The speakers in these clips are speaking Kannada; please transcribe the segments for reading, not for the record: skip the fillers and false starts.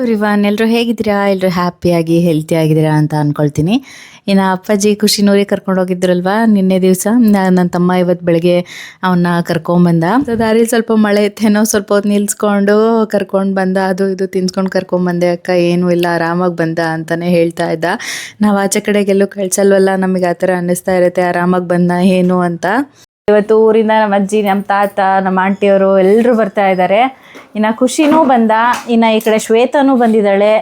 ಎವ್ರಿವನ್, ಎಲ್ಲರೂ ಹೇಗಿದ್ದೀರಾ? ಎಲ್ಲರೂ ಹ್ಯಾಪಿಯಾಗಿ ಹೆಲ್ತಿಯಾಗಿದ್ದೀರಾ ಅಂತ ಅಂದ್ಕೊಳ್ತೀನಿ. ಇನ್ನು ಅಪ್ಪಾಜಿ ಖುಷಿನೂರಿಗೆ ಕರ್ಕೊಂಡು ಹೋಗಿದ್ರಲ್ವಾ ನಿನ್ನೆ ದಿವಸ. ನನ್ನ ತಮ್ಮ ಇವತ್ತು ಬೆಳಗ್ಗೆ ಅವನ್ನ ಕರ್ಕೊಂಬಂದ. ದಾರಿಲಿ ಸ್ವಲ್ಪ ಮಳೆ ಇತ್ತೇನೋ, ಸ್ವಲ್ಪ ಹೊತ್ತು ನಿಲ್ಸ್ಕೊಂಡು ಕರ್ಕೊಂಡು ಬಂದ. ಅದು ಇದು ತಿನ್ಸ್ಕೊಂಡು ಕರ್ಕೊಂಬಂದೆ ಅಕ್ಕ, ಏನೂ ಇಲ್ಲ ಆರಾಮಾಗಿ ಬಂದ ಅಂತಲೇ ಹೇಳ್ತಾ ಇದ್ದ. ನಾವು ಆಚೆ ಕಡೆಗೆಲ್ಲೂ ಕಳ್ಸಲ್ವಲ್ಲ, ನಮಗೆ ಆ ಥರ ಅನ್ನಿಸ್ತಾ ಇರುತ್ತೆ ಆರಾಮಾಗಿ ಬಂದ ಏನು ಅಂತ. ಇವತ್ತು ಊರಿಂದ ನಮ್ಮ ಅಜ್ಜಿ, ನಮ್ಮ ತಾತ, ನಮ್ಮ ಆಂಟಿಯವರು ಎಲ್ಲರೂ ಬರ್ತಾ ಇದ್ದಾರೆ. ಇನ್ನು ಖುಷಿನೂ ಬಂದ, ಇನ್ನು ಈ ಕಡೆ ಶ್ವೇತನೂ ಬಂದಿದ್ದಾಳೆ,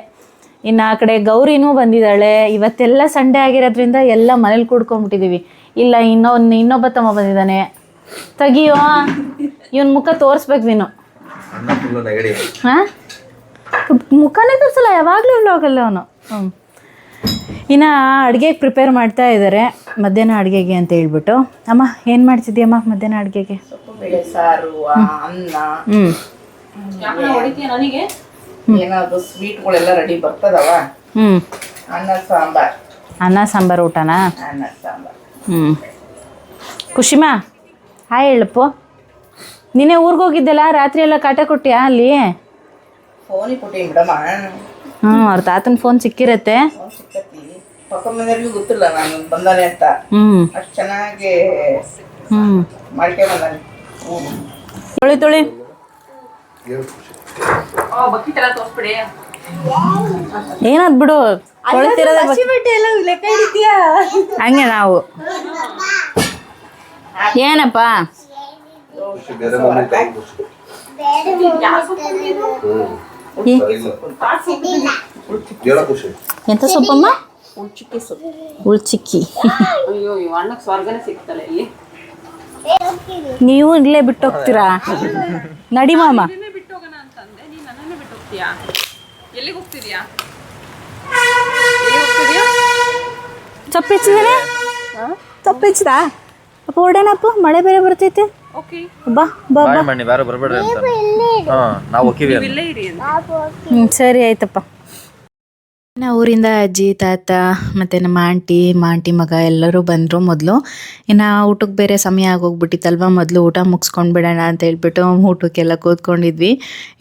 ಇನ್ನು ಆ ಕಡೆ ಗೌರಿನೂ ಬಂದಿದ್ದಾಳೆ. ಇವತ್ತೆಲ್ಲ ಸಂಡೇ ಆಗಿರೋದ್ರಿಂದ ಎಲ್ಲ ಮನೇಲಿ ಕೂಡ್ಕೊಂಡ್ಬಿಟ್ಟಿದ್ದೀವಿ. ಇಲ್ಲ ಇನ್ನೊಬ್ಬ ತಮ್ಮ ಬಂದಿದ್ದಾನೆ, ತೆಗಿಯೋ ಇವನ್ ಮುಖ ತೋರಿಸ್ಬೇಕು ನೀನು. ಹಾಂ, ಮುಖನೇ ತೋರಿಸಲ್ಲ, ಯಾವಾಗಲೂ ವ್ಲಾಗಲ್ಲ ಅವನು. ಇನ್ನು ಅಡುಗೆಗೆ ಪ್ರಿಪೇರ್ ಮಾಡ್ತಾ ಇದ್ದಾರೆ, ಮಧ್ಯಾಹ್ನ ಅಡುಗೆಗೆ ಅಂತ ಹೇಳ್ಬಿಟ್ಟು. ಅಮ್ಮ ಏನು ಮಾಡ್ತಿದ್ದೀಯಮ್ಮ ಮಧ್ಯಾಹ್ನ ಅಡುಗೆಗೆ? ಬೇಳೆ ಸಾರು, ಅನ್ನ, ನನಗೆ ಏನಾದ್ರು ಸ್ವೀಟ್ಗಳೆಲ್ಲ ರೆಡಿ ಬರ್ತದವ. ಅನ್ನ ಸಾಂಬಾರು ಊಟನಾ? ಅನ್ನ ಸಾಂಬಾರು. ಖುಷಿಮಾ ಹಾಯ್ ಹೇಳಪ್ಪು. ನಿನ್ನೆ ಊರಿಗೆ ಹೋಗಿದ್ದೆಲ್ಲ, ರಾತ್ರಿ ಎಲ್ಲ ಕಾಟ ಕೊಟ್ಟಿಯಾ ಅಲ್ಲಿ? ಫೋನಿಗೆ ಕೊಟ್ಟಿ ಬಿಡಮ್ಮ. ಅವ್ರ ತಾತನ ಫೋನ್ ಸಿಕ್ಕಿರತ್ತೆ. ಪಕ್ಕ ಮನೆಯವ್ರಿಗೂ ಗೊತ್ತಿಲ್ಲ ನಾನು ಬಂದಾನೆ ಅಂತ. ಅಷ್ಟು ಚೆನ್ನಾಗಿ ಮಾಡ್ಕೆ ಬಂದಾನೆ. ತೊಳಿ ಏನಾದ್ ಬಿಡು, ಹಂಗೆ ನಾವು ಏನಪ್ಪ ಎಂತ ಸೊಪ್ಪಮ್ಮ? ಉಳ್ಚಿಕ್ಕಿ. ನೀವು ಇಲ್ಲೇ ಬಿಟ್ಟು ಹೋಗ್ತೀರಾ? ನಡಿ ಮಾಮ. ಚಪ್ಪಿಚ್ಚಿದ್ರೆ ಚಪ್ಪಿಚ್ಚದ ಅಪ್ಪ ಹೊಡೇನಪ್ಪ, ಮಳೆ ಬೇರೆ ಬರ್ತೈತೆ. ಬಾ ಬಾ ಸರಿ ಆಯ್ತಪ್ಪ. ನಾವು ಊರಿಂದ ಅಜ್ಜಿ, ತಾತ ಮತ್ತು ನಮ್ಮ ಆಂಟಿ ಮಗ ಎಲ್ಲರೂ ಬಂದರು ಮೊದಲು. ಇನ್ನು ಊಟಕ್ಕೆ ಬೇರೆ ಸಮಯ ಆಗೋಗ್ಬಿಟ್ಟಿತ್ತಲ್ವ, ಮೊದಲು ಊಟ ಮುಗಿಸ್ಕೊಂಡು ಬಿಡೋಣ ಅಂತ ಹೇಳ್ಬಿಟ್ಟು ಊಟಕ್ಕೆಲ್ಲ ಕೂತ್ಕೊಂಡಿದ್ವಿ.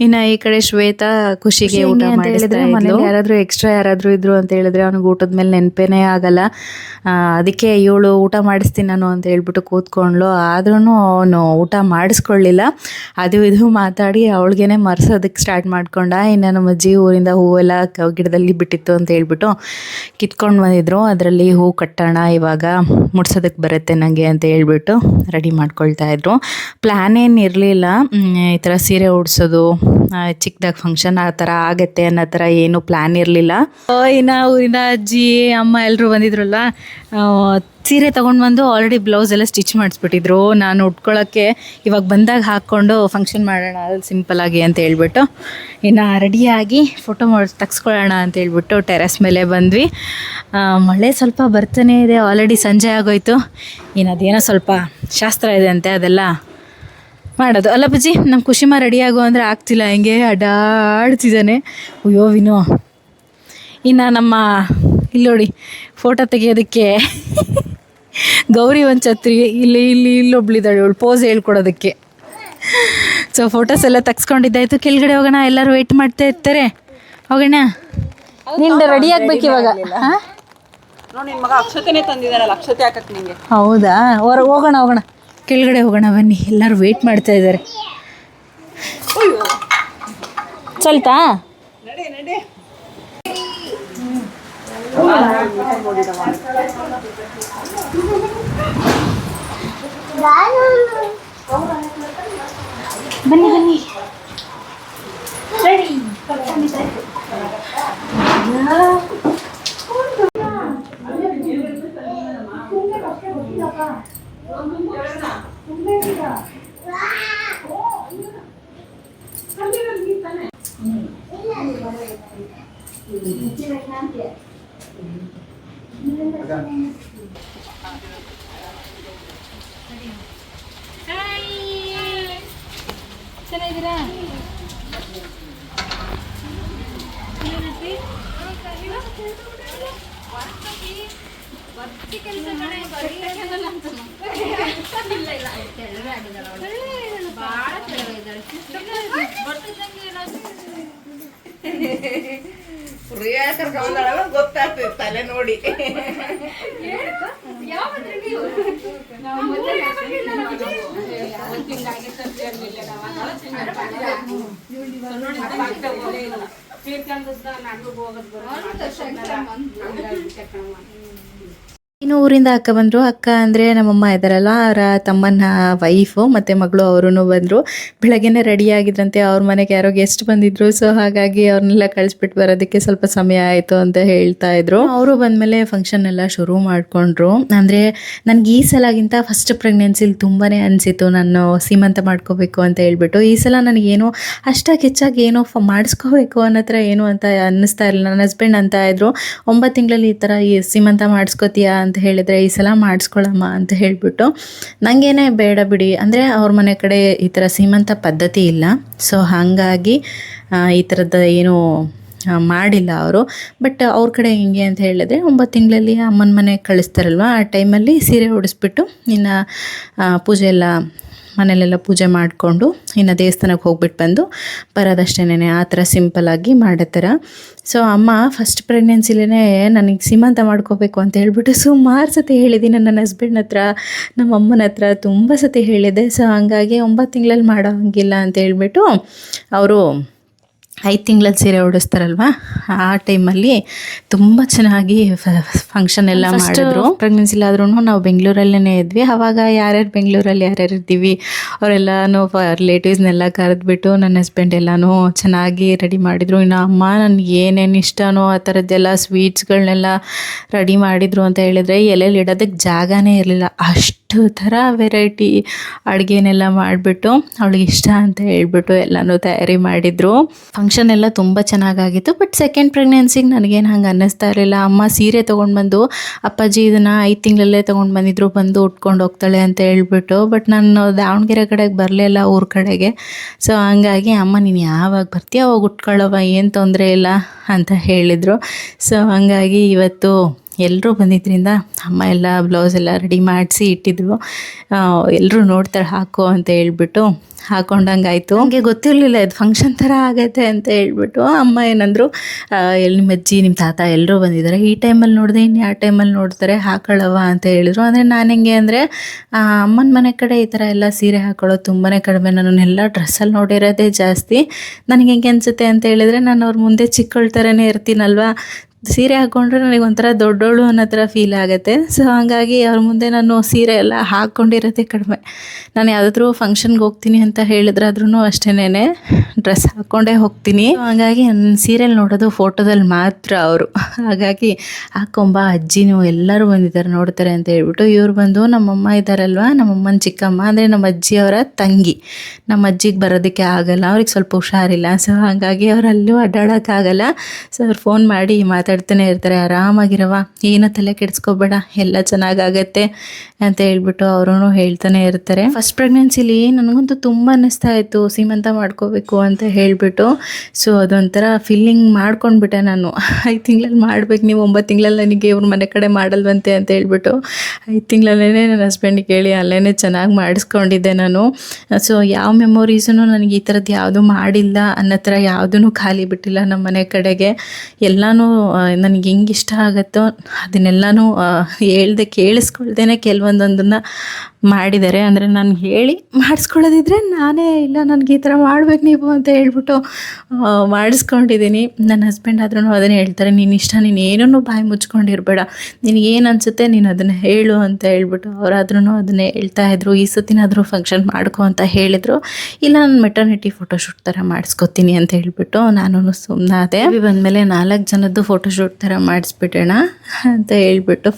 ಇನ್ನು ಈ ಕಡೆ ಶ್ವೇತಾ ಖುಷಿಗೆ ಊಟ ಅಂತ ಹೇಳಿದ್ರೆ, ಮನೇಲಿ ಯಾರಾದರೂ ಎಕ್ಸ್ಟ್ರಾ ಯಾರಾದರೂ ಇದ್ರು ಅಂತ ಹೇಳಿದ್ರೆ ಅವ್ನಿಗೆ ಊಟದ ಮೇಲೆ ನೆನಪೇನೇ ಆಗಲ್ಲ. ಅದಕ್ಕೆ ಇವಳು ಊಟ ಮಾಡಿಸ್ತೀನಿ ನಾನು ಅಂತ ಹೇಳ್ಬಿಟ್ಟು ಕೂತ್ಕೊಂಡ್ಲು. ಆದ್ರೂ ಅವನು ಊಟ ಮಾಡಿಸ್ಕೊಳ್ಳಿಲ್ಲ. ಅದು ಇದು ಮಾತಾಡಿ ಅವಳಿಗೇನೆ ಮರ್ಸೋದಕ್ಕೆ ಸ್ಟಾರ್ಟ್ ಮಾಡ್ಕೊಂಡ. ಇನ್ನು ನಮ್ಮ ಅಜ್ಜಿ ಊರಿಂದ ಹೂವೆಲ್ಲ ಗಿಡದಲ್ಲಿ ಬಿಟ್ಟಿತ್ತು ಅಂತ ಹೇಳ್ಬಿಟ್ಟು ಕಿತ್ಕೊಂಡು ಬಂದಿದ್ರು. ಅದರಲ್ಲಿ ಹೂ ಕಟ್ಟೋಣ, ಇವಾಗ ಮುಡ್ಸೋದಕ್ಕೆ ಬರುತ್ತೆ ನನಗೆ ಅಂತ ಹೇಳ್ಬಿಟ್ಟು ರೆಡಿ ಮಾಡ್ಕೊಳ್ತಾ ಇದ್ರು. ಪ್ಲ್ಯಾನ್ ಏನು ಇರಲಿಲ್ಲ, ಈ ಥರ ಸೀರೆ ಉಡ್ಸೋದು, ಚಿಕ್ಕದಾಗಿ ಫಂಕ್ಷನ್ ಆ ಥರ ಆಗತ್ತೆ ಅನ್ನೋ ಥರ ಏನು ಪ್ಲ್ಯಾನ್ ಇರಲಿಲ್ಲ. ಇನ್ನು ಊರಿನ ಅಜ್ಜಿ ಅಮ್ಮ ಎಲ್ಲರೂ ಬಂದಿದ್ರಲ್ಲ, ಸೀರೆ ತೊಗೊಂಡು ಬಂದು ಆಲ್ರೆಡಿ ಬ್ಲೌಸ್ ಎಲ್ಲ ಸ್ಟಿಚ್ ಮಾಡಿಸ್ಬಿಟ್ಟಿದ್ರು. ನಾನು ಉಟ್ಕೊಳ್ಳೋಕ್ಕೆ ಇವಾಗ ಬಂದಾಗ ಹಾಕ್ಕೊಂಡು ಫಂಕ್ಷನ್ ಮಾಡೋಣ ಸಿಂಪಲ್ಲಾಗಿ ಅಂತ ಹೇಳ್ಬಿಟ್ಟು ಇನ್ನು ರೆಡಿಯಾಗಿ ಫೋಟೋ ತೆಗ್ಸ್ಕೊಳ್ಳೋಣ ಅಂತ ಹೇಳ್ಬಿಟ್ಟು ಟೆರೆಸ್ ಮೇಲೆ ಬಂದ್ವಿ. ಮಳೆ ಸ್ವಲ್ಪ ಬರ್ತಾನೆ ಇದೆ, ಆಲ್ರೆಡಿ ಸಂಜೆ ಆಗೋಯ್ತು. ಇನ್ನು ಅದೇನೋ ಸ್ವಲ್ಪ ಶಾಸ್ತ್ರ ಇದೆ ಅಂತೆ, ಅದೆಲ್ಲ ಮಾಡೋದು ಅಲ್ಲ ಬಜ್ಜಿ. ನಮ್ಮ ಖುಷಿಮಾ ರೆಡಿಯಾಗು ಅಂದರೆ ಆಗ್ತಿಲ್ಲ, ಹಿಂಗೆ ಅಡ್ಡಾಡ್ತಿದ್ದಾನೆ. ಅಯ್ಯೋ ವಿನೋ. ಇನ್ನು ನಮ್ಮ ಇಲ್ಲಿ ನೋಡಿ ಫೋಟೋ ತೆಗಿಯೋದಕ್ಕೆ ಗೌರಿ ಒಂದು ಛತ್ರಿ, ಇಲ್ಲೊಬ್ಳಿದ್ದಾಳೆ ಇವಳು ಪೋಸ್ ಹೇಳ್ಕೊಡೋದಕ್ಕೆ. ಸೊ ಫೋಟೋಸ್ ಎಲ್ಲ ತೆಗ್ಸ್ಕೊಂಡಿದ್ದಾಯ್ತು. ಕೆಳಗಡೆ ಹೋಗೋಣ, ಎಲ್ಲರೂ ವೆಯ್ಟ್ ಮಾಡ್ತಾ ಇರ್ತಾರೆ. ಹೋಗೋಣ, ನಿಂದು ರೆಡಿ ಆಗ್ಬೇಕು ಇವಾಗ. ಹೌದಾ? ಹೋಗೋಣ ಕೆಳಗಡೆ ಹೋಗೋಣ ಬನ್ನಿ, ಎಲ್ಲರೂ ವೆಯ್ಟ್ ಮಾಡ್ತಾ ಇದ್ದಾರೆ. ಚಲ್ತಾ ಬನ್ನಿ ರೆಡಿ. ಚೆನ್ನಾಗಿದ್ದೀರಾ? ಭಾಳ ಪ್ರಿಯಾ ಕರ್ಕೊಂಡಾಳ ಗೊತ್ತಾಗ್ತದೆ ತಲೆ ನೋಡಿ. ಇನ್ನು ಊರಿಂದ ಅಕ್ಕ ಬಂದರು. ಅಕ್ಕ ಅಂದರೆ ನಮ್ಮಮ್ಮ ಇದ್ದಾರಲ್ಲ, ಅವರ ತಮ್ಮನ ವೈಫು ಮತ್ತು ಮಗಳು ಅವರೂ ಬಂದರು. ಬೆಳಗ್ಗೆನೇ ರೆಡಿ ಆಗಿದ್ರಂತೆ. ಅವ್ರ ಮನೆಗೆ ಯಾರೋ ಗೆಸ್ಟ್ ಬಂದಿದ್ರು. ಸೊ ಹಾಗಾಗಿ ಅವ್ರನ್ನೆಲ್ಲ ಕಳಿಸ್ಬಿಟ್ಟು ಬರೋದಕ್ಕೆ ಸ್ವಲ್ಪ ಸಮಯ ಆಯಿತು ಅಂತ ಹೇಳ್ತಾ ಇದ್ರು. ಅವರು ಬಂದಮೇಲೆ ಫಂಕ್ಷನ್ ಎಲ್ಲ ಶುರು ಮಾಡಿಕೊಂಡ್ರು. ಅಂದರೆ ನನಗೆ ಈ ಸಲಾಗಿಂತ ಫಸ್ಟ್ ಪ್ರೆಗ್ನೆನ್ಸಿಲಿ ತುಂಬಾ ಅನಿಸಿತು ನಾನು ಸೀಮಂತ ಮಾಡ್ಕೋಬೇಕು ಅಂತ ಹೇಳ್ಬಿಟ್ಟು. ಈ ಸಲ ನನಗೇನು ಅಷ್ಟಾಗಿ ಹೆಚ್ಚಾಗಿ ಏನೋ ಮಾಡಿಸ್ಕೋಬೇಕು ಅನ್ನೋ ಥರ ಏನು ಅಂತ ಅನ್ನಿಸ್ತಾ ಇರಲಿಲ್ಲ. ನನ್ನ ಹಸ್ಬೆಂಡ್ ಅಂತ ಇದ್ರು, 9 ತಿಂಗಳಲ್ಲಿ ಈ ಥರ ಈ ಸೀಮಂತ ಮಾಡಿಸ್ಕೋತೀಯಾ ಅಂತ ಹೇಳಿದರೆ ಈ ಸಲ ಮಾಡಿಸ್ಕೊಳ್ಳಮ್ಮ ಅಂತ ಹೇಳಿಬಿಟ್ಟು. ನನಗೇನೆ ಬೇಡ ಬಿಡಿ, ಅಂದರೆ ಅವ್ರ ಮನೆ ಕಡೆ ಈ ಥರ ಸೀಮಂತ ಪದ್ಧತಿ ಇಲ್ಲ. ಸೊ ಹಾಗಾಗಿ ಈ ಥರದ್ದು ಏನು ಮಾಡಿಲ್ಲ ಅವರು. ಬಟ್ ಅವ್ರ ಕಡೆ ಹೆಂಗೆ ಅಂತ ಹೇಳಿದ್ರೆ 9 ತಿಂಗಳಲ್ಲಿ ಅಮ್ಮನ ಮನೆಗೆ ಕಳಿಸ್ತಾರಲ್ವ, ಆ ಟೈಮಲ್ಲಿ ಸೀರೆ ಉಡಿಸ್ಬಿಟ್ಟು ಇನ್ನು ಪೂಜೆ ಎಲ್ಲ ಮನೇಲೆಲ್ಲ ಪೂಜೆ ಮಾಡಿಕೊಂಡು ಇನ್ನು ದೇವಸ್ಥಾನಕ್ಕೆ ಹೋಗ್ಬಿಟ್ಟು ಬಂದು ಬರೋದಷ್ಟೇನೆ. ಆ ಥರ ಸಿಂಪಲ್ಲಾಗಿ ಮಾಡೋ ಥರ. ಸೊ ಅಮ್ಮ ಫಸ್ಟ್ ಪ್ರೆಗ್ನೆನ್ಸಿಲೇ ನನಗೆ ಸೀಮಂತ ಮಾಡ್ಕೋಬೇಕು ಅಂತ ಹೇಳ್ಬಿಟ್ಟು ಸುಮಾರು ಸತಿ ಹೇಳಿದ್ದೀನಿ ನನ್ನ ಹಸ್ಬೆಂಡ್ ಹತ್ರ, ನಮ್ಮ ಅಮ್ಮನ ಹತ್ರ ತುಂಬ ಸತಿ ಹೇಳಿದ್ದೆ. ಸೊ ಹಂಗಾಗಿ 9 ತಿಂಗಳಲ್ಲಿ ಮಾಡೋ ಹಂಗಿಲ್ಲ ಅಂತ ಹೇಳ್ಬಿಟ್ಟು ಅವರು 5 ತಿಂಗಳಲ್ಲಿ ಸೀರೆ ಉಡಿಸ್ತಾರಲ್ವ, ಆ ಟೈಮಲ್ಲಿ ತುಂಬ ಚೆನ್ನಾಗಿ ಫಂಕ್ಷನ್ ಎಲ್ಲ ಮಾಡಿದ್ರು. ಪ್ರೆಗ್ನೆನ್ಸಿಲಾದ್ರೂ ನಾವು ಬೆಂಗಳೂರಲ್ಲೇ ಇದ್ವಿ. ಆವಾಗ ಯಾರ್ಯಾರು ಬೆಂಗಳೂರಲ್ಲಿ ಯಾರ್ಯಾರು ಇದ್ದೀವಿ ಅವರೆಲ್ಲನೂ ರಿಲೇಟಿವ್ಸ್ನೆಲ್ಲ ಕರೆದ್ಬಿಟ್ಟು ನನ್ನ ಹಸ್ಬೆಂಡ್ ಎಲ್ಲನೂ ಚೆನ್ನಾಗಿ ರೆಡಿ ಮಾಡಿದರು. ಇನ್ನು ಅಮ್ಮ ನನಗೆ ಏನೇನು ಇಷ್ಟನೋ ಆ ಥರದ್ದೆಲ್ಲ ಸ್ವೀಟ್ಸ್ಗಳನ್ನೆಲ್ಲ ರೆಡಿ ಮಾಡಿದರು ಅಂತ ಹೇಳಿದರೆ ಎಲೆಯಲ್ಲಿ ಇಡೋದಕ್ಕೆ ಜಾಗನೇ ಇರಲಿಲ್ಲ. ಅಷ್ಟು ಥರ ವೆರೈಟಿ ಅಡುಗೆನೆಲ್ಲ ಮಾಡಿಬಿಟ್ಟು ಅವಳಿಗೆ ಇಷ್ಟ ಅಂತ ಹೇಳ್ಬಿಟ್ಟು ಎಲ್ಲನೂ ತಯಾರಿ ಮಾಡಿದರು. ಫಂಕ್ಷನ್ ಎಲ್ಲ ತುಂಬ ಚೆನ್ನಾಗಾಗಿತ್ತು. ಬಟ್ ಸೆಕೆಂಡ್ ಪ್ರೆಗ್ನೆನ್ಸಿಗೆ ನನಗೇನು ಹಂಗೆ ಅನ್ನಿಸ್ತಾ ಇರಲಿಲ್ಲ. ಅಮ್ಮ ಸೀರೆ ತೊಗೊಂಡು ಬಂದು, ಅಪ್ಪಾಜಿ ಇದನ್ನು 5 ತಿಂಗಳಲ್ಲೇ ತೊಗೊಂಡು ಬಂದಿದ್ರು, ಬಂದು ಉಟ್ಕೊಂಡು ಹೋಗ್ತಾಳೆ ಅಂತ ಹೇಳ್ಬಿಟ್ಟು. ಬಟ್ ನಾನು ದಾವಣಗೆರೆ ಕಡೆಗೆ ಬರಲಿಲ್ಲ, ಊರ ಕಡೆಗೆ. ಸೊ ಹಂಗಾಗಿ ಅಮ್ಮ ನೀನು ಯಾವಾಗ ಬರ್ತೀಯ ಅವಾಗ ಉಟ್ಕೊಳ್ಳೋವ, ಏನು ತೊಂದರೆ ಇಲ್ಲ ಅಂತ ಹೇಳಿದರು. ಸೊ ಹಂಗಾಗಿ ಇವತ್ತು ಎಲ್ಲರೂ ಬಂದಿದ್ದರಿಂದ ಅಮ್ಮ ಎಲ್ಲ ಬ್ಲೌಸ್ ಎಲ್ಲ ರೆಡಿ ಮಾಡಿಸಿ ಇಟ್ಟಿದ್ರು. ಎಲ್ಲರೂ ನೋಡ್ತಾರೆ ಹಾಕೋ ಅಂತ ಹೇಳ್ಬಿಟ್ಟು ಹಾಕೊಂಡಂಗೆ ಆಯಿತು. ನನಗೆ ಗೊತ್ತಿರಲಿಲ್ಲ ಇದು ಫಂಕ್ಷನ್ ಥರ ಆಗೈತೆ ಅಂತ ಹೇಳ್ಬಿಟ್ಟು. ಅಮ್ಮ ಏನಂದರು, ನಿಮ್ಮ ಅಜ್ಜಿ ನಿಮ್ಮ ತಾತ ಎಲ್ಲರೂ ಬಂದಿದ್ದಾರೆ, ಈ ಟೈಮಲ್ಲಿ ನೋಡಿದೆ ಇನ್ನು ಯಾವ ಟೈಮಲ್ಲಿ ನೋಡ್ತಾರೆ, ಹಾಕೊಳ್ಳವ ಅಂತ ಹೇಳಿದ್ರು. ಅಂದರೆ ನಾನು ಹೆಂಗೆ ಅಂದರೆ ಅಮ್ಮನ ಮನೆ ಕಡೆ ಈ ಥರ ಎಲ್ಲ ಸೀರೆ ಹಾಕೊಳ್ಳೋದು ತುಂಬಾ ಕಡಿಮೆ. ನಾನು ಎಲ್ಲ ಡ್ರೆಸ್ಸಲ್ಲಿ ನೋಡಿರೋದೇ ಜಾಸ್ತಿ. ನನಗೆ ಹೆಂಗೆ ಅನಿಸುತ್ತೆ ಅಂತ ಹೇಳಿದರೆ, ನಾನು ಅವ್ರ ಮುಂದೆ ಚಿಕ್ಕಳ ಥರನೇ ಇರ್ತೀನಲ್ವ, ಸೀರೆ ಹಾಕ್ಕೊಂಡ್ರೆ ನನಗೆ ಒಂಥರ ದೊಡ್ಡೋಳು ಅನ್ನೋ ಥರ ಫೀಲ್ ಆಗುತ್ತೆ. ಸೊ ಹಾಗಾಗಿ ಅವ್ರ ಮುಂದೆ ನಾನು ಸೀರೆ ಎಲ್ಲ ಹಾಕ್ಕೊಂಡಿರೋದೇ ಕಡಿಮೆ. ನಾನು ಯಾವುದಾದ್ರೂ ಫಂಕ್ಷನ್ಗೆ ಹೋಗ್ತೀನಿ ಅಂತ ಹೇಳಿದ್ರಾದ್ರೂ ಅಷ್ಟೇನೆ ಡ್ರೆಸ್ ಹಾಕ್ಕೊಂಡೇ ಹೋಗ್ತೀನಿ. ಹಾಗಾಗಿ ನನ್ನ ಸೀರೆಯಲ್ಲಿ ನೋಡೋದು ಫೋಟೋದಲ್ಲಿ ಮಾತ್ರ ಅವರು. ಹಾಗಾಗಿ ಹಾಕೊಂಬ ಅಜ್ಜಿನೂ ಎಲ್ಲರೂ ಬಂದಿದ್ದಾರೆ ನೋಡ್ತಾರೆ ಅಂತ ಹೇಳ್ಬಿಟ್ಟು ಇವ್ರು ಬಂದು ನಮ್ಮಮ್ಮ ಇದ್ದಾರಲ್ವ, ನಮ್ಮಮ್ಮನ ಚಿಕ್ಕಮ್ಮ ಅಂದರೆ ನಮ್ಮ ಅಜ್ಜಿಯವರ ತಂಗಿ. ನಮ್ಮ ಅಜ್ಜಿಗೆ ಬರೋದಕ್ಕೆ ಆಗಲ್ಲ, ಅವ್ರಿಗೆ ಸ್ವಲ್ಪ ಹುಷಾರಿಲ್ಲ. ಸೊ ಹಾಗಾಗಿ ಅವ್ರು ಅಲ್ಲೂ ಅಡ್ಡಾಡೋಕ್ಕಾಗಲ್ಲ. ಸೊ ಅವ್ರು ಫೋನ್ ಮಾಡಿ ಮಾತಾಡ್ತಾನೆ ಇರ್ತಾರೆ, ಆರಾಮಾಗಿರವ, ಏನೋ ತಲೆ ಕೆಡಿಸ್ಕೋಬೇಡ, ಎಲ್ಲ ಚೆನ್ನಾಗಾಗತ್ತೆ ಅಂತ ಹೇಳ್ಬಿಟ್ಟು ಅವರು ಹೇಳ್ತಾನೆ ಇರ್ತಾರೆ. ಫಸ್ಟ್ ಪ್ರೆಗ್ನೆನ್ಸಿಲಿ ನನಗಂತೂ ತುಂಬ ಅನ್ನಿಸ್ತಾ ಇತ್ತು ಸೀಮಂತ ಮಾಡ್ಕೋಬೇಕು ಅಂತ ಹೇಳಿಬಿಟ್ಟು. ಸೊ ಅದೊಂಥರ ಫೀಲಿಂಗ್ ಮಾಡ್ಕೊಂಡ್ಬಿಟ್ಟೆ ನಾನು. 5 ತಿಂಗಳಲ್ಲಿ ಮಾಡ್ಬೇಕು, ನೀವು 9 ತಿಂಗಳಲ್ಲಿ ನನಗೆ ಇವ್ರ ಮನೆ ಕಡೆ ಮಾಡಲ್ವಂತೆ ಅಂತ ಹೇಳ್ಬಿಟ್ಟು 5 ತಿಂಗಳಲ್ಲೇ ನನ್ನ ಹಸ್ಬೆಂಡಿಗೆ ಹೇಳಿ ಅಲ್ಲೇ ಚೆನ್ನಾಗಿ ಮಾಡಿಸ್ಕೊಂಡಿದ್ದೆ ನಾನು. ಸೊ ಯಾವ ಮೆಮೊರೀಸೂ ನನಗೆ ಈ ಥರದ್ದು ಯಾವುದೂ ಮಾಡಿಲ್ಲ ಅನ್ನೋ ಥರ ಯಾವುದೂ ಖಾಲಿ ಬಿಟ್ಟಿಲ್ಲ ನಮ್ಮ ಮನೆ ಕಡೆಗೆ. ಎಲ್ಲನೂ ನನಗೆ ಹೆಂಗೆ ಇಷ್ಟ ಆಗುತ್ತೋ ಅದನ್ನೆಲ್ಲನೂ ಹೇಳ್ದೆ ಕೇಳಿಸ್ಕೊಳ್ದೇನೆ ಕೆಲವೊಂದೊಂದನ್ನು ಮಾಡಿದ್ದಾರೆ. ಅಂದರೆ ನಾನು ಹೇಳಿ ಮಾಡಿಸ್ಕೊಳ್ಳೋದಿದ್ರೆ ನಾನೇ ಇಲ್ಲ ನನಗೆ ಈ ಥರ ಮಾಡ್ಬೇಕು ನೀವು ಅಂತ ಹೇಳ್ಬಿಟ್ಟು ಮಾಡಿಸ್ಕೊಂಡಿದ್ದೀನಿ. ನನ್ನ ಹಸ್ಬೆಂಡ್ ಆದ್ರೂ ಅದನ್ನೇ ಹೇಳ್ತಾರೆ, ನೀನು ಇಷ್ಟ, ನೀನು ಏನೂ ಬಾಯಿ ಮುಚ್ಕೊಂಡಿರಬೇಡ, ನಿನಗೇನು ಅನಿಸುತ್ತೆ ನೀನು ಅದನ್ನು ಹೇಳು ಅಂತ ಹೇಳ್ಬಿಟ್ಟು ಅವರಾದ್ರೂ ಅದನ್ನೇ ಹೇಳ್ತಾಯಿದ್ರು. ಈ ಸತಿನಾದರೂ ಫಂಕ್ಷನ್ ಮಾಡ್ಕೊ ಅಂತ ಹೇಳಿದರು. ಇಲ್ಲ ನಾನು ಮೆಟರ್ನಿಟಿ ಫೋಟೋಶೂಟ್ ಥರ ಮಾಡಿಸ್ಕೊತೀನಿ ಅಂತ ಹೇಳ್ಬಿಟ್ಟು ನಾನು ಸುಮ್ಮನಾದೆ. ಬಂದಮೇಲೆ 4 ಜನದ್ದು ಫೋಟೋಶೂಟ್ ಥರ ಮಾಡಿಸ್ಬಿಡೋಣ ಅಂತ ಹೇಳ್ಬಿಟ್ಟು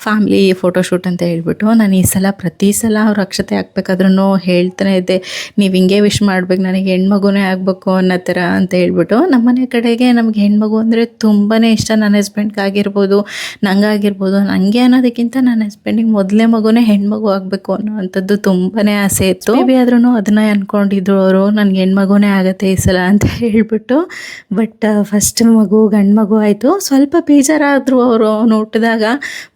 ಫ್ಯಾಮ್ಲಿ ಫೋಟೋಶೂಟ್ ಅಂತ ಹೇಳ್ಬಿಟ್ಟು ನಾನು ಈ ಸಲ ಪ್ರತಿ ಸಲ ಅವ್ರು ಅಕ್ಷತೆ ಹಾಕ್ಬೇಕಾದ್ರೂ ಹೇಳ್ತಾನೆ ಇದ್ದೆ, ನೀವು ಹಿಂಗೆ ವಿಶ್ ಮಾಡ್ಬೇಕು, ನನಗೆ ಹೆಣ್ಮಗುನೇ ಆಗಬೇಕು ಅನ್ನೋ ಥರ ಅಂತ ಹೇಳ್ಬಿಟ್ಟು. ನಮ್ಮನೆ ಕಡೆಗೆ ನಮಗೆ ಹೆಣ್ಮಗು ಅಂದರೆ ತುಂಬಾ ಇಷ್ಟ. ನನ್ನ ಹಸ್ಬೆಂಡ್ಗಾಗಿರ್ಬೋದು, ನನಗಾಗಿರ್ಬೋದು. ನನಗೆ ಅನ್ನೋದಕ್ಕಿಂತ ನನ್ನ ಹಸ್ಬೆಂಡಿಗೆ ಮೊದಲೇ ಮಗುನೇ ಹೆಣ್ಮಗು ಆಗಬೇಕು ಅನ್ನೋ ಅಂಥದ್ದು ತುಂಬಾ ಆಸೆ ಇತ್ತು. ಬೇಬಿ ಆದ್ರೂ ಅದನ್ನೇ ಅಂದ್ಕೊಂಡಿದ್ರು ಅವರು, ನನಗೆ ಹೆಣ್ಮಗುನೇ ಆಗುತ್ತೆ ಈ ಸಲ ಅಂತ ಹೇಳ್ಬಿಟ್ಟು. ಬಟ್ ಫಸ್ಟ್ ಮಗು ಗಂಡು ಮಗು ಆಯಿತು. ಸ್ವಲ್ಪ ಬೇಜಾರಾದರು ಅವರು ಅವ್ನು ಹುಟ್ಟಿದಾಗ.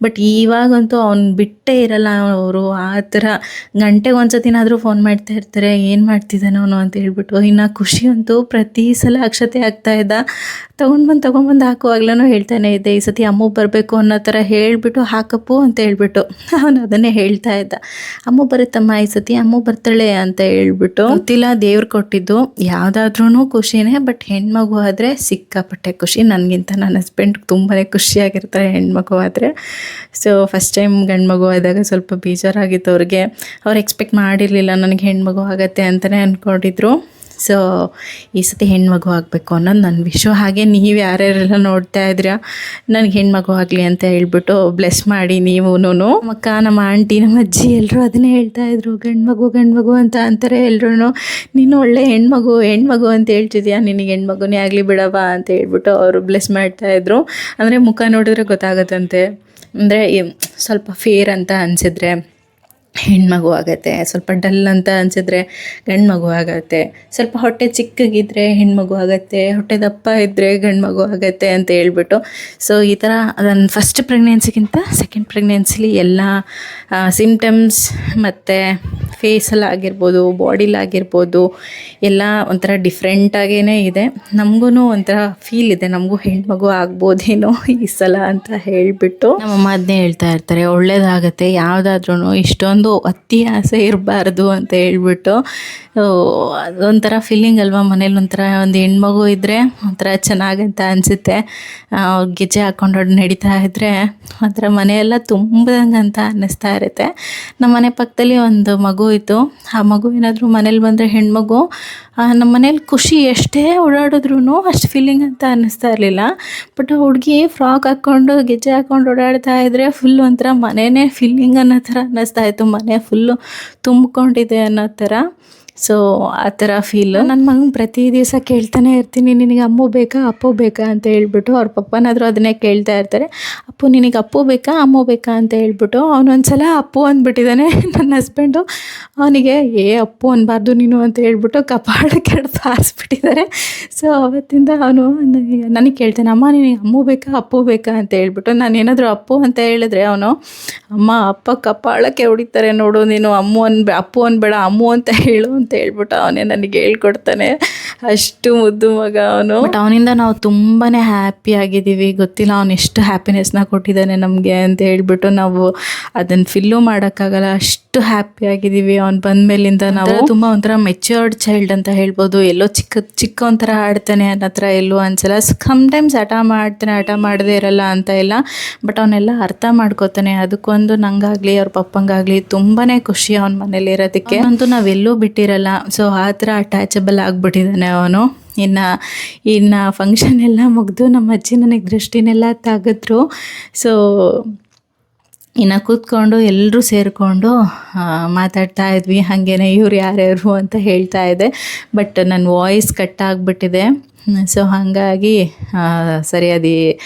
ಬಟ್ ಇವಾಗಂತೂ ಅವ್ನು ಬಿಟ್ಟೇ ಇರಲ್ಲ. ಅವರು ಆ ಥರ ಗಂಟೆಗೆ ಒಂದ್ಸತಿನಾದರೂ ಫೋನ್ ಮಾಡ್ತಾ ಇರ್ತಾರೆ, ಏನು ಮಾಡ್ತಿದ್ದಾನೆ ಅವನು ಅಂತ ಹೇಳ್ಬಿಟ್ಟು. ಇನ್ನು ಖುಷಿ ಅಂತೂ ಪ್ರತಿ ಸಲ ಅಕ್ಷತೆ ಆಗ್ತಾ ಇದ್ದ ತೊಗೊಂಡ್ಬಂದು ಹಾಕುವಾಗ್ಲೂ ಹೇಳ್ತಾನೆ ಇದ್ದೆ, ಈ ಸತಿ ಅಮ್ಮ ಬರಬೇಕು ಅನ್ನೋ ಥರ ಹೇಳಿಬಿಟ್ಟು ಹಾಕಪ್ಪು ಅಂತ ಹೇಳ್ಬಿಟ್ಟು ಅವನು ಅದನ್ನೇ ಹೇಳ್ತಾ ಇದ್ದ. ಅಮ್ಮ ಬರುತ್ತಮ್ಮ ಈ ಸತಿ, ಅಮ್ಮ ಬರ್ತಾಳೆ ಅಂತ ಹೇಳ್ಬಿಟ್ಟು. ಗೊತ್ತಿಲ್ಲ, ದೇವ್ರು ಕೊಟ್ಟಿದ್ದು ಯಾವುದಾದ್ರೂ ಖುಷಿನೇ, ಬಟ್ ಹೆಣ್ಮಗು ಆದರೆ ಸಿಕ್ಕಾಪಟ್ಟೆ ಖುಷಿ. ನನಗಿಂತ ನನ್ನ ಹಸ್ಬೆಂಡ್ ತುಂಬಾ ಖುಷಿಯಾಗಿರ್ತಾರೆ ಹೆಣ್ಮಗು ಆದರೆ. ಸೊ ಫಸ್ಟ್ ಟೈಮ್ ಗಂಡು ಮಗು ಆದಾಗ ಸ್ವಲ್ಪ ಬೇಜಾರಾಗಿತ್ತು ಅವ್ರಿಗೆ. ಅವ್ರು ಎಕ್ಸ್ಪೆಕ್ಟ್ ಮಾಡಿರಲಿಲ್ಲ ನನಗೆ ಹೆಣ್ಮಗು ಆಗತ್ತೆ ಅಂತಲೇ ಅಂದ್ಕೊಂಡಿದ್ರು. ಸೊ ಈ ಸತಿ ಹೆಣ್ಮಗು ಆಗಬೇಕು ಅನ್ನೋದು ನನ್ನ ವಿಶ್ವ. ಹಾಗೆ ನೀವು ಯಾರ್ಯಾರೆಲ್ಲ ನೋಡ್ತಾ ಇದ್ದೀರಾ ನನಗೆ ಹೆಣ್ಮಗು ಆಗಲಿ ಅಂತ ಹೇಳ್ಬಿಟ್ಟು ಬ್ಲೆಸ್ ಮಾಡಿ ನೀವು. ನಮ್ಮ ಅಕ್ಕ, ನಮ್ಮ ಆಂಟಿ, ನಮ್ಮ ಅಜ್ಜಿ ಎಲ್ಲರೂ ಅದನ್ನೇ ಹೇಳ್ತಾಯಿದ್ರು, ಗಂಡು ಮಗು ಅಂತ ಅಂತಾರೆ ಎಲ್ಲರೂ. ನೀನು ಒಳ್ಳೆ ಹೆಣ್ಮಗು ಅಂತ ಹೇಳ್ತಿದ್ಯಾ, ನಿನಗೆ ಹೆಣ್ಮಗುನೇ ಆಗಲಿ ಬಿಡವ ಅಂತ ಹೇಳ್ಬಿಟ್ಟು ಅವರು ಬ್ಲೆಸ್ ಮಾಡ್ತಾಯಿದ್ರು. ಅಂದರೆ ಮುಖ ನೋಡಿದ್ರೆ ಗೊತ್ತಾಗುತ್ತಂತೆ, ಅಂದರೆ ಸ್ವಲ್ಪ ಫೇರ್ ಅಂತ ಅನಿಸಿದ್ರೆ ಹೆಣ್ಮಗು ಆಗತ್ತೆ, ಸ್ವಲ್ಪ ಡಲ್ ಅಂತ ಅನಿಸಿದ್ರೆ ಗಂಡು ಮಗು ಆಗತ್ತೆ, ಸ್ವಲ್ಪ ಹೊಟ್ಟೆ ಚಿಕ್ಕಗಿದ್ರೆ ಹೆಣ್ಮಗು ಆಗತ್ತೆ, ಹೊಟ್ಟೆ ದಪ್ಪ ಇದ್ದರೆ ಗಂಡು ಮಗು ಆಗತ್ತೆ ಅಂತ ಹೇಳ್ಬಿಟ್ಟು. ಸೊ ಈ ಥರ ಅದನ್ನು ಫಸ್ಟ್ ಪ್ರೆಗ್ನೆನ್ಸಿಗಿಂತ ಸೆಕೆಂಡ್ ಪ್ರೆಗ್ನೆನ್ಸಿಲಿ ಎಲ್ಲ ಸಿಮ್ಟಮ್ಸ್ ಮತ್ತು ಫೇಸಲ್ಲಾಗಿರ್ಬೋದು, ಬಾಡಿಲಾಗಿರ್ಬೋದು ಎಲ್ಲ ಒಂಥರ ಡಿಫ್ರೆಂಟಾಗೇ ಇದೆ. ನಮಗೂ ಒಂಥರ ಫೀಲ್ ಇದೆ, ನಮಗೂ ಹೆಣ್ಮಗು ಆಗ್ಬೋದೇನೋ ಈ ಸಲ ಅಂತ ಹೇಳಿಬಿಟ್ಟು. ನಮ್ಮಮ್ಮ ಅದನ್ನೇ ಹೇಳ್ತಾ ಇರ್ತಾರೆ, ಒಳ್ಳೇದಾಗತ್ತೆ, ಯಾವುದಾದ್ರೂ ಇಷ್ಟೊಂದು ಅತಿ ಆಸೆ ಇರಬಾರ್ದು ಅಂತ ಹೇಳ್ಬಿಟ್ಟು. ಅದೊಂಥರ ಫೀಲಿಂಗ್ ಅಲ್ವಾ, ಮನೇಲಿ ಒಂಥರ ಒಂದು ಹೆಣ್ಮಗು ಇದ್ದರೆ ಒಂಥರ ಚೆನ್ನಾಗಂತ ಅನಿಸುತ್ತೆ. ಗೆಜ್ಜೆ ಹಾಕ್ಕೊಂಡು ನಡೀತಾ ಇದ್ದರೆ ಒಂಥರ ಮನೆಯೆಲ್ಲ ತುಂಬ್ದಂಗೆ ಅಂತ ಅನ್ನಿಸ್ತಾ ಇರುತ್ತೆ. ನಮ್ಮ ಮನೆ ಪಕ್ಕದಲ್ಲಿ ಒಂದು ಮಗು ಇತ್ತು. ಆ ಮಗು ಏನಾದರೂ ಮನೇಲಿ ಬಂದರೆ ಹೆಣ್ಮಗು, ನಮ್ಮ ಮನೇಲಿ ಖುಷಿ ಎಷ್ಟೇ ಓಡಾಡಿದ್ರೂ ಅಷ್ಟು ಫೀಲಿಂಗ್ ಅಂತ ಅನ್ನಿಸ್ತಾ ಇರಲಿಲ್ಲ. ಬಟ್ ಹುಡುಗಿ ಫ್ರಾಕ್ ಹಾಕ್ಕೊಂಡು ಗೆಜ್ಜೆ ಹಾಕ್ಕೊಂಡು ಓಡಾಡ್ತಾ ಇದ್ದರೆ ಫುಲ್ ಒಂಥರ ಮನೆಯೇ ಫೀಲಿಂಗ್ ಅನ್ನೋ ಥರ ಅನ್ನಿಸ್ತಾ ಇತ್ತು. ಮನೆ ಫುಲ್ಲು ತುಂಬಿಕೊಂಡಿದೆ ಅನ್ನೋ ಥರ. ಸೊ ಆ ಥರ ಫೀಲು. ನನ್ನ ಮಗನ ಪ್ರತಿ ದಿವಸ ಕೇಳ್ತಾನೆ ಇರ್ತೀನಿ, ನಿನಗೆ ಅಮ್ಮು ಬೇಕಾ ಅಪ್ಪು ಬೇಕಾ ಅಂತ ಹೇಳ್ಬಿಟ್ಟು. ಅವ್ರ ಪಪ್ಪನಾದರೂ ಅದನ್ನೇ ಕೇಳ್ತಾ ಇರ್ತಾರೆ, ಅಪ್ಪು ನಿನಗೆ ಅಪ್ಪು ಬೇಕಾ ಅಮ್ಮು ಬೇಕಾ ಅಂತ ಹೇಳ್ಬಿಟ್ಟು. ಅವನೊಂದ್ಸಲ ಅಪ್ಪು ಅಂದ್ಬಿಟ್ಟಿದ್ದಾನೆ ನನ್ನ ಹಸ್ಬೆಂಡು. ಅವನಿಗೆ ಅಪ್ಪು ಅನ್ಬಾರ್ದು ನೀನು ಅಂತ ಹೇಳ್ಬಿಟ್ಟು ಕಪಾಳಕ್ಕೆ ಹಾರಿಸ್ಬಿಟ್ಟಿದ್ದಾರೆ. ಸೊ ಆವತ್ತಿಂದ ಅವನು ನನಗೆ ಕೇಳ್ತಾನೆ, ಅಮ್ಮ ನಿನಗೆ ಅಮ್ಮು ಬೇಕಾ ಅಪ್ಪು ಬೇಕಾ ಅಂತ ಹೇಳ್ಬಿಟ್ಟು. ನಾನು ಏನಾದರೂ ಅಪ್ಪು ಅಂತ ಹೇಳಿದ್ರೆ ಅವನು, ಅಮ್ಮ ಅಪ್ಪ ಕಪಾಳಕ್ಕೆ ಹೊಡಿತಾರೆ ನೋಡು, ನೀನು ಅಪ್ಪು ಅನ್ಬೇಡ ಅಮ್ಮು ಅಂತ ಹೇಳು ಅಂತ ಹೇಳ್ಬಿಟ್ಟು ಅವನೇ ನನಗೆ ಹೇಳ್ಕೊಡ್ತಾನೆ. ಅಷ್ಟು ಮುದ್ದು ಮಗ ಅವನು. ಬಟ್ ಅವನಿಂದ ನಾವು ತುಂಬಾ ಹ್ಯಾಪಿ ಆಗಿದ್ದೀವಿ. ಗೊತ್ತಿಲ್ಲ ಅವನು ಎಷ್ಟು ಹ್ಯಾಪಿನೆಸ್ನ ಕೊಟ್ಟಿದ್ದಾನೆ ನಮಗೆ ಅಂತ ಹೇಳ್ಬಿಟ್ಟು ನಾವು ಅದನ್ನು ಫಿಲ್ಲು ಮಾಡೋಕ್ಕಾಗಲ್ಲ, ಅಷ್ಟು ಹ್ಯಾಪಿ ಆಗಿದ್ದೀವಿ ಅವ್ನು ಬಂದಮೇಲಿಂದ. ನಾವು ತುಂಬ ಒಂಥರ ಮೆಚ್ಯೂರ್ಡ್ ಚೈಲ್ಡ್ ಅಂತ ಹೇಳ್ಬೋದು. ಎಲ್ಲೋ ಚಿಕ್ಕ ಒಂಥರ ಆಡ್ತಾನೆ ಅನ್ನೋ ಥರ ಎಲ್ಲೂ ಅನ್ಸಲ್ಲ. ಸಮ್ಟೈಮ್ಸ್ ಹಠ ಮಾಡ್ತಾನೆ, ಹಠ ಮಾಡದೇ ಇರಲ್ಲ ಅಂತ ಇಲ್ಲ, ಬಟ್ ಅವನ್ನೆಲ್ಲ ಅರ್ಥ ಮಾಡ್ಕೋತಾನೆ. ಅದಕ್ಕೊಂದು ನಂಗಾಗಲಿ ಅವ್ರ ಪಪ್ಪಂಗಾಗಲಿ ತುಂಬಾ ಖುಷಿ ಅವ್ನ ಮನೇಲಿ ಇರೋದಕ್ಕೆ. ಅಂತೂ ನಾವೆಲ್ಲೂ ಬಿಟ್ಟಿರಲ್ಲ. ಸೊ ಆ ಥರ ಅಟ್ಯಾಚಬಲ್ ಆಗಿಬಿಟ್ಟಿದ್ದಾನೆ ಅವನು. ಇನ್ನು ಫಂಕ್ಷನ್ ಎಲ್ಲ ಮುಗಿದು ನಮ್ಮ ಅಜ್ಜಿ ನನಗೆ ದೃಷ್ಟಿನೆಲ್ಲ ತೆಗೆದ್ರು. ಸೊ ಇನ್ನು ಕೂತ್ಕೊಂಡು ಎಲ್ಲರೂ ಸೇರಿಕೊಂಡು ಮಾತಾಡ್ತಾ ಇದ್ವಿ. ಹಾಗೇನೆ ಇವ್ರು ಯಾರ್ಯಾರು ಅಂತ ಹೇಳ್ತಾ ಇದೆ, ಬಟ್ ನನ್ನ ವಾಯ್ಸ್ ಕಟ್ ಆಗಿಬಿಟ್ಟಿದೆ. ಸೊ ಹಾಗಾಗಿ ಸರಿ ಅದು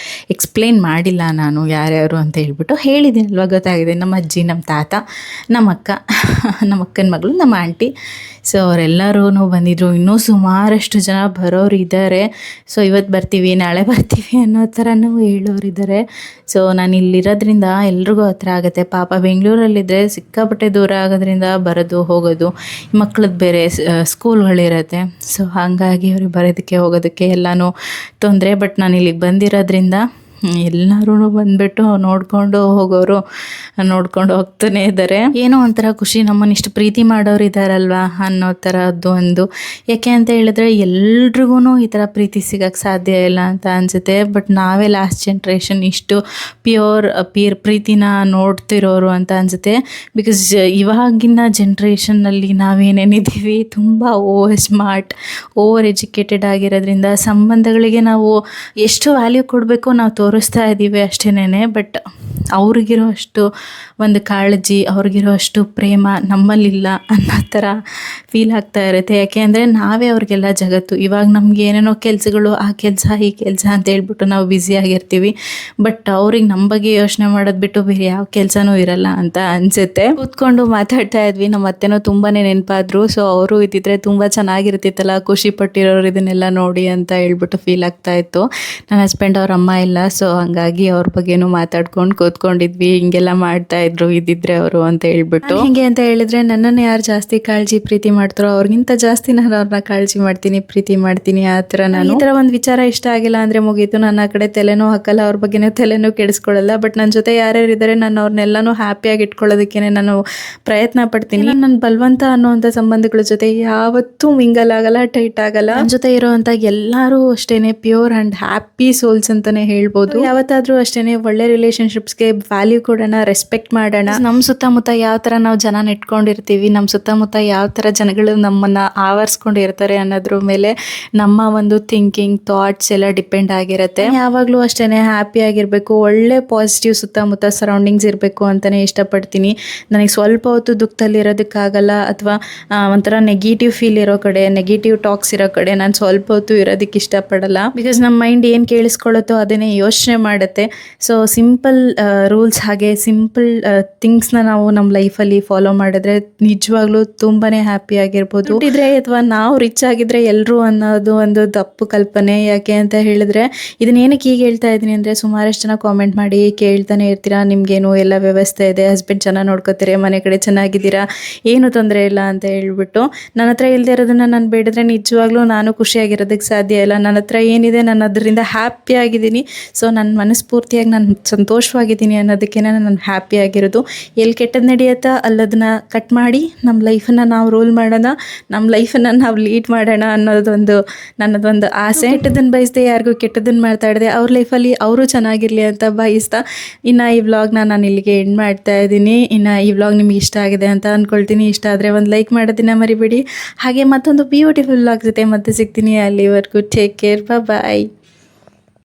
ಎಕ್ಸ್ಪ್ಲೇನ್ ಮಾಡಿಲ್ಲ ನಾನು ಯಾರ್ಯಾರು ಅಂತ ಹೇಳ್ಬಿಟ್ಟು. ಹೇಳಿದ್ದೀನಲ್ವ, ಗೊತ್ತಾಗಿದೆ. ನಮ್ಮ ಅಜ್ಜಿ, ನಮ್ಮ ತಾತ, ನಮ್ಮ ಅಕ್ಕ, ನಮ್ಮ ಅಕ್ಕನ ಮಗಳು, ನಮ್ಮ ಆಂಟಿ. ಸೊ ಅವರೆಲ್ಲರೂ ಬಂದಿದ್ದರು. ಇನ್ನೂ ಸುಮಾರಷ್ಟು ಜನ ಬರೋರು ಇದ್ದಾರೆ. ಸೊ ಇವತ್ತು ಬರ್ತೀವಿ ನಾಳೆ ಬರ್ತೀವಿ ಅನ್ನೋ ಥರನೂ ಹೇಳೋರಿದ್ದಾರೆ. ಸೊ ನಾನು ಇಲ್ಲಿರೋದ್ರಿಂದ ಎಲ್ರಿಗೂ ಹತ್ರ ಆಗುತ್ತೆ. ಪಾಪ ಬೆಂಗಳೂರಲ್ಲಿದ್ದರೆ ಸಿಕ್ಕಾಪಟ್ಟೆ ದೂರ ಆಗೋದ್ರಿಂದ ಬರೋದು ಹೋಗೋದು, ಮಕ್ಳದ್ದು ಬೇರೆ ಸ್ಕೂಲ್ಗಳಿರುತ್ತೆ. ಸೊ ಹಾಗಾಗಿ ಅವ್ರಿಗೆ ಬರೋದಕ್ಕೆ ಹೋಗೋದಕ್ಕೆ ಎಲ್ಲನೂ ತೊಂದರೆ. ಬಟ್ ನಾನು ಇಲ್ಲಿಗೆ ಬಂದಿರೋದ್ರಿಂದ ಎಲ್ಲರೂ ಬಂದುಬಿಟ್ಟು ನೋಡಿಕೊಂಡು ಹೋಗೋರು ನೋಡ್ಕೊಂಡು ಹೋಗ್ತಾನೆ ಇದ್ದಾರೆ. ಏನೋ ಒಂಥರ ಖುಷಿ, ನಮ್ಮನ್ನು ಇಷ್ಟು ಪ್ರೀತಿ ಮಾಡೋರು ಇದ್ದಾರಲ್ವ ಅನ್ನೋ ಥರದ್ದು ಒಂದು. ಯಾಕೆ ಅಂತ ಹೇಳಿದ್ರೆ ಎಲ್ರಿಗೂ ಈ ಥರ ಪ್ರೀತಿ ಸಿಗೋಕ್ಕೆ ಸಾಧ್ಯ ಇಲ್ಲ ಅಂತ ಅನಿಸುತ್ತೆ. ಬಟ್ ನಾವೇ ಲಾಸ್ಟ್ ಜನ್ರೇಷನ್ ಇಷ್ಟು ಪ್ರೀತಿನ ನೋಡ್ತಿರೋರು ಅಂತ ಅನಿಸುತ್ತೆ. ಬಿಕಾಸ್ ಇವಾಗಿನ ಜನ್ರೇಷನ್ನಲ್ಲಿ ನಾವೇನೇನಿದ್ದೀವಿ ತುಂಬ ಸ್ಮಾರ್ಟ್, ಓವರ್ ಎಜುಕೇಟೆಡ್ ಆಗಿರೋದ್ರಿಂದ ಸಂಬಂಧಗಳಿಗೆ ನಾವು ಎಷ್ಟು ವ್ಯಾಲ್ಯೂ ಕೊಡಬೇಕು ನಾವು ತೋರಿಸ್ತಾ ಇದ್ದೀವಿ ಅಷ್ಟೇನೆ. ಬಟ್ ಅವ್ರಿಗಿರೋ ಅಷ್ಟು ಒಂದು ಕಾಳಜಿ, ಅವ್ರಿಗಿರೋ ಅಷ್ಟು ಪ್ರೇಮ ನಮ್ಮಲ್ಲಿಲ್ಲ ಅನ್ನೋ ಥರ ಫೀಲ್ ಆಗ್ತಾ ಇರುತ್ತೆ. ಯಾಕೆ ಅಂದರೆ ನಾವೇ ಅವ್ರಿಗೆಲ್ಲ ಜಗತ್ತು. ಇವಾಗ ನಮ್ಗೆ ಏನೇನೋ ಕೆಲಸಗಳು, ಆ ಕೆಲಸ ಈ ಕೆಲಸ ಅಂತ ಹೇಳ್ಬಿಟ್ಟು ನಾವು ಬ್ಯುಸಿಯಾಗಿರ್ತೀವಿ. ಬಟ್ ಅವ್ರಿಗೆ ನಮ್ಮ ಬಗ್ಗೆ ಯೋಚನೆ ಮಾಡೋದು ಬಿಟ್ಟು ಬೇರೆ ಯಾವ ಕೆಲಸನೂ ಇರಲ್ಲ ಅಂತ ಅನಿಸುತ್ತೆ. ಕೂತ್ಕೊಂಡು ಮಾತಾಡ್ತಾ ಇದ್ವಿ. ನಮ್ಮ ಅತ್ತೆನೂ ತುಂಬಾ ನೆನಪಾದ್ರು. ಸೊ ಅವರು ಇದ್ದಿದ್ರೆ ತುಂಬ ಚೆನ್ನಾಗಿರ್ತಿತ್ತಲ್ಲ, ಖುಷಿ ಪಟ್ಟಿರೋರು ಇದನ್ನೆಲ್ಲ ನೋಡಿ ಅಂತ ಹೇಳ್ಬಿಟ್ಟು ಫೀಲ್ ಆಗ್ತಾ ಇತ್ತು. ನನ್ನ ಹಸ್ಬೆಂಡ್ ಅವ್ರ ಅಮ್ಮ ಇಲ್ಲ. ಸೊ ಹಂಗಾಗಿ ಅವ್ರ ಬಗ್ಗೆನೂ ಮಾತಾಡ್ಕೊಂಡು ಕೂತ್ಕೊಂಡಿದ್ವಿ. ಹಿಂಗೆಲ್ಲ ಮಾಡ್ತಾ ಇದ್ರು ಇದ್ದಿದ್ರೆ ಅವರು ಅಂತ ಹೇಳ್ಬಿಟ್ಟು. ಹಿಂಗೆ ಅಂತ ಹೇಳಿದ್ರೆ ನನ್ನನ್ನು ಯಾರು ಜಾಸ್ತಿ ಕಾಳಜಿ ಪ್ರೀತಿ ಮಾಡ್ತಾರೋ ಅವ್ರಿಗಿಂತ ಜಾಸ್ತಿ ನಾನು ಅವ್ರನ್ನ ಕಾಳಜಿ ಮಾಡ್ತೀನಿ, ಪ್ರೀತಿ ಮಾಡ್ತೀನಿ. ಆ ಥರ ನಾನು ಈ ಥರ ಒಂದು ವಿಚಾರ ಇಷ್ಟ ಆಗಿಲ್ಲ ಅಂದರೆ ಮುಗೀತು, ನಾನು ಆ ಕಡೆ ತಲೆನೂ ಹಾಕಲ್ಲ, ಅವ್ರ ಬಗ್ಗೆನೂ ತಲೆನೂ ಕೆಡಿಸ್ಕೊಳ್ಳಲ್ಲ. ಬಟ್ ನನ್ನ ಜೊತೆ ಯಾರ್ಯಾರು ಇದ್ದಾರೆ ನಾನು ಅವ್ರನ್ನೆಲ್ಲನೂ ಹ್ಯಾಪಿಯಾಗಿ ಇಟ್ಕೊಳ್ಳೋದಕ್ಕೆ ನಾನು ಪ್ರಯತ್ನ ಪಡ್ತೀನಿ. ನನ್ನ ಬಲವಂತ ಅನ್ನೋವಂಥ ಸಂಬಂಧಗಳ ಜೊತೆ ಯಾವತ್ತೂ ಮಿಂಗಲ್ ಆಗಲ್ಲ, ಟೈಟ್ ಆಗಲ್ಲ. ನನ್ನ ಜೊತೆ ಇರೋವಂಥ ಎಲ್ಲರೂ ಅಷ್ಟೇನೆ ಪ್ಯೂರ್ ಆ್ಯಂಡ್ ಹ್ಯಾಪಿ ಸೋಲ್ಸ್ ಅಂತಲೇ ಹೇಳ್ಬೋದು. ಯಾವತ್ತಾದರೂ ಅಷ್ಟೇನೆ ಒಳ್ಳೆ ರಿಲೇಷನ್ಶಿಪ್ಸ್ಗೆ ವ್ಯಾಲ್ಯೂ ಕೊಡೋಣ, ರೆಸ್ಪೆಕ್ಟ್ ಮಾಡೋಣ. ನಮ್ಮ ಸುತ್ತಮುತ್ತ ಯಾವ ಥರ ನಾವು ಜನ ನೆಟ್ಕೊಂಡಿರ್ತೀವಿ, ನಮ್ಮ ಸುತ್ತಮುತ್ತ ಯಾವ ಥರ ಜನಗಳು ನಮ್ಮನ್ನು ಆವರಿಸ್ಕೊಂಡಿರ್ತಾರೆ ಅನ್ನೋದ್ರ ಮೇಲೆ ನಮ್ಮ ಒಂದು ಥಿಂಕಿಂಗ್, ಥಾಟ್ಸ್ ಎಲ್ಲ ಡಿಪೆಂಡ್ ಆಗಿರುತ್ತೆ. ಯಾವಾಗಲೂ ಅಷ್ಟೇ ಹ್ಯಾಪಿ ಆಗಿರಬೇಕು, ಒಳ್ಳೆ ಪಾಸಿಟಿವ್ ಸುತ್ತಮುತ್ತ ಸರೌಂಡಿಂಗ್ಸ್ ಇರಬೇಕು ಅಂತಲೇ ಇಷ್ಟಪಡ್ತೀನಿ. ನನಗೆ ಸ್ವಲ್ಪ ಹೊತ್ತು ದುಃಖದಲ್ಲಿ ಇರೋದಕ್ಕಾಗಲ್ಲ, ಅಥವಾ ಒಂಥರ ನೆಗೆಟಿವ್ ಫೀಲ್ ಇರೋ ಕಡೆ, ನೆಗೆಟಿವ್ ಟಾಕ್ಸ್ ಇರೋ ಕಡೆ ನಾನು ಸ್ವಲ್ಪ ಹೊತ್ತು ಇರೋದಕ್ಕೆ ಇಷ್ಟಪಡಲ್ಲ. ಬಿಕಾಸ್ ನಮ್ಮ ಮೈಂಡ್ ಏನು ಕೇಳಿಸ್ಕೊಳ್ಳುತ್ತೋ ಅದನ್ನೇ ಯೋಚನೆ ಮಾಡುತ್ತೆ. ಸೊ ಸಿಂಪಲ್ ರೂಲ್ಸ್ ಹಾಗೆ ಸಿಂಪಲ್ ಥಿಂಗ್ಸ್ನ ನಾವು ನಮ್ಮ ಲೈಫಲ್ಲಿ ಫಾಲೋ ಮಾಡಿದ್ರೆ ನಿಜವಾಗ್ಲೂ ತುಂಬಾ ಹ್ಯಾಪಿ ಆಗಿರ್ಬೋದು. ಇದ್ರೆ ಅಥವಾ ನಾವು ರಿಚ್ ಆಗಿದ್ರೆ ಎಲ್ಲರೂ ಅನ್ನೋದು ಒಂದು ತಪ್ಪು ಕಲ್ಪನೆ. ಯಾಕೆ ಅಂತ ಹೇಳಿದ್ರೆ ಇದನ್ನೇನಕ್ಕೆ ಈಗ ಹೇಳ್ತಾ ಇದ್ದೀನಿ ಅಂದರೆ, ಸುಮಾರಷ್ಟು ಜನ ಕಾಮೆಂಟ್ ಮಾಡಿ ಕೇಳ್ತಾನೆ ಇರ್ತೀರಾ, ನಿಮ್ಗೇನು ಎಲ್ಲ ವ್ಯವಸ್ಥೆ ಇದೆ, ಹಸ್ಬೆಂಡ್ ಚೆನ್ನಾಗಿ ನೋಡ್ಕೋತಾರೆ, ಮನೆ ಕಡೆ ಚೆನ್ನಾಗಿದ್ದೀರಾ, ಏನು ತೊಂದರೆ ಇಲ್ಲ ಅಂತ ಹೇಳ್ಬಿಟ್ಟು. ನನ್ನ ಹತ್ರ ಇಲ್ಲದೆ ಇರೋದನ್ನು ನಾನು ಬೇಡಿದ್ರೆ ನಿಜವಾಗ್ಲೂ ನಾನು ಖುಷಿಯಾಗಿರೋದಕ್ಕೆ ಸಾಧ್ಯ ಇಲ್ಲ. ನನ್ನ ಹತ್ರ ಏನಿದೆ ನಾನು ಅದರಿಂದ ಹ್ಯಾಪಿ ಆಗಿದ್ದೀನಿ. ಸೊ ನನ್ನ ಮನಸ್ಫೂರ್ತಿಯಾಗಿ ನಾನು ಸಂತೋಷವಾಗಿದ್ದೀನಿ ಅನ್ನೋದಕ್ಕೆ ನಾನು ಹ್ಯಾಪಿ ಆಗಿರೋದು. ಎಲ್ಲಿ ಕೆಟ್ಟದ್ದು ನಡೆಯುತ್ತಾ ಅಲ್ಲದನ್ನ ಕಟ್ ಮಾಡಿ ನಮ್ಮ ಲೈಫನ್ನು ನಾವು ರೂಲ್ ಮಾಡೋಣ, ನಮ್ಮ ಲೈಫನ್ನು ನಾವು ಲೀಡ್ ಮಾಡೋಣ ಅನ್ನೋದೊಂದು ನನ್ನದೊಂದು ಆಸೆ. ಕೆಟ್ಟದನ್ನು ಬಯಸ್ದೆ ಯಾರಿಗೂ ಕೆಟ್ಟದನ್ನು ಮಾಡ್ತಾ ಇದ್ದೆ, ಅವ್ರ ಲೈಫಲ್ಲಿ ಅವರು ಚೆನ್ನಾಗಿರಲಿ ಅಂತ ಬಯಸ್ತಾ ಇನ್ನು ಈ ವ್ಲಾಗ್ನ ನಾನು ಇಲ್ಲಿಗೆ ಎಂಡ್ ಮಾಡ್ತಾ ಇದ್ದೀನಿ. ಇನ್ನು ಈ ವ್ಲಾಗ್ ನಿಮ್ಗೆ ಇಷ್ಟ ಆಗಿದೆ ಅಂತ ಅಂದ್ಕೊಳ್ತೀನಿ. ಇಷ್ಟ ಆದರೆ ಒಂದು ಲೈಕ್ ಮಾಡೋದನ್ನ ಮರಿಬೇಡಿ. ಹಾಗೆ ಮತ್ತೊಂದು ಬ್ಯೂಟಿಫುಲ್ ವ್ಲಾಗ್ ಜೊತೆ ಮತ್ತೆ ಸಿಗ್ತೀನಿ. ಅಲ್ಲಿವರೆಗೂ ಟೇಕ್ ಕೇರ್, ಬಾಯ್.